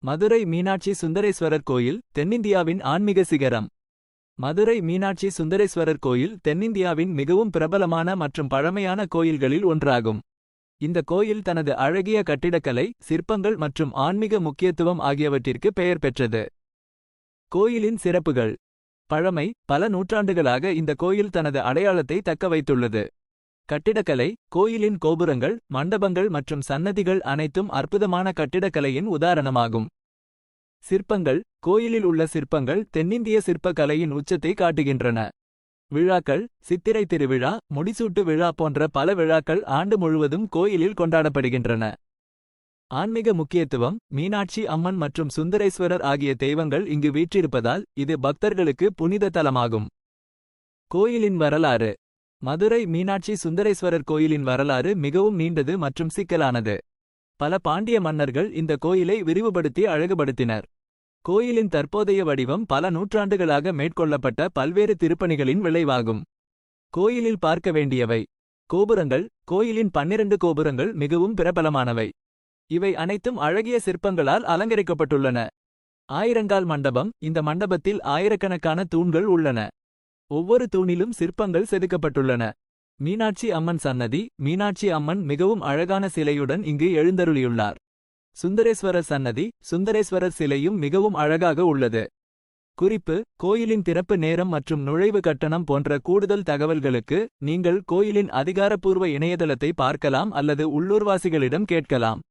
மதுரை மீனாட்சி சுந்தரேஸ்வரர் கோயில் தென்னிந்தியாவின் ஆன்மீக சிகரம். மதுரை மீனாட்சி சுந்தரேஸ்வரர் கோயில் தென்னிந்தியாவின் மிகவும் பிரபலமான மற்றும் பழமையான கோயில்களில் ஒன்றாகும். இந்த கோயில் தனது அழகிய கட்டிடக்கலை, சிற்பங்கள் மற்றும் ஆன்மீக முக்கியத்துவம் ஆகியவற்றிற்கு பெயர் பெற்றது. கோயிலின் சிறப்புகள். பழமை. பல நூற்றாண்டுகளாக இந்த கோயில் தனது அடையாளத்தை தக்க வைத்துள்ளது. கட்டிடக்கலை. கோயிலின் கோபுரங்கள், மண்டபங்கள் மற்றும் சன்னதிகள் அனைத்தும் அற்புதமான கட்டிடக்கலையின் உதாரணமாகும். சிற்பங்கள். கோயிலில் உள்ள சிற்பங்கள் தென்னிந்திய சிற்ப கலையின் உச்சத்தை காட்டுகின்றன. விழாக்கள். சித்திரை திருவிழா, முடிசூட்டு விழா போன்ற பல விழாக்கள் ஆண்டு முழுவதும் கோயிலில் கொண்டாடப்படுகின்றன. ஆன்மீக முக்கியத்துவம். மீனாட்சி அம்மன் மற்றும் சுந்தரேஸ்வரர் ஆகிய தெய்வங்கள் இங்கு வீற்றிருப்பதால் இது பக்தர்களுக்கு புனித தலமாகும். கோயிலின் வரலாறு. மதுரை மீனாட்சி சுந்தரேஸ்வரர் கோயிலின் வரலாறு மிகவும் நீண்டது மற்றும் சிக்கலானது. பல பாண்டிய மன்னர்கள் இந்த கோயிலை விரிவுபடுத்தி அழகுபடுத்தினர். கோயிலின் தற்போதைய வடிவம் பல நூற்றாண்டுகளாக மேற்கொள்ளப்பட்ட பல்வேறு திருப்பணிகளின் விளைவாகும். கோயிலில் பார்க்க வேண்டியவை. கோபுரங்கள். கோயிலின் 12 கோபுரங்கள் மிகவும் பிரபலமானவை. இவை அனைத்தும் அழகிய சிற்பங்களால் அலங்கரிக்கப்பட்டுள்ளன. ஆயிரங்கால் மண்டபம். இந்த மண்டபத்தில் ஆயிரக்கணக்கான தூண்கள் உள்ளன. ஒவ்வொரு தூணிலும் சிற்பங்கள் செதுக்கப்பட்டுள்ளன. மீனாட்சி அம்மன் சன்னதி. மீனாட்சி அம்மன் மிகவும் அழகான சிலையுடன் இங்கு எழுந்தருளியுள்ளார். சுந்தரேஸ்வரர் சன்னதி. சுந்தரேஸ்வரர் சிலையும் மிகவும் அழகாக உள்ளது. குறிப்பு: கோயிலின் திறப்பு நேரம் மற்றும் நுழைவு கட்டணம் போன்ற கூடுதல் தகவல்களுக்கு நீங்கள் கோயிலின் அதிகாரப்பூர்வ இணையதளத்தை பார்க்கலாம் அல்லது உள்ளூர்வாசிகளிடம் கேட்கலாம்.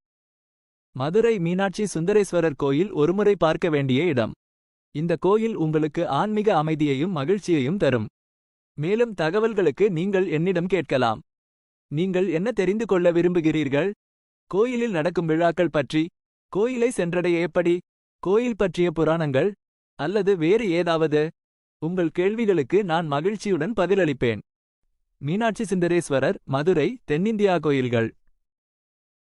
மதுரை மீனாட்சி சுந்தரேஸ்வரர் கோயில் ஒருமுறை பார்க்க வேண்டிய இடம். இந்த கோயில் உங்களுக்கு ஆன்மீக அமைதியையும் மகிழ்ச்சியையும் தரும். மேலும் தகவல்களுக்கு நீங்கள் என்னிடம் கேட்கலாம். நீங்கள் என்ன தெரிந்து கொள்ள விரும்புகிறீர்கள்? கோயிலில் நடக்கும் விழாக்கள் பற்றி, கோயிலை சென்றடைய எப்படி, கோயில் பற்றிய புராணங்கள் அல்லது வேறு ஏதாவது? உங்கள் கேள்விகளுக்கு நான் மகிழ்ச்சியுடன் பதிலளிப்பேன். மீனாட்சி சுந்தரேஸ்வரர், மதுரை, தென்னிந்தியா கோயில்கள்.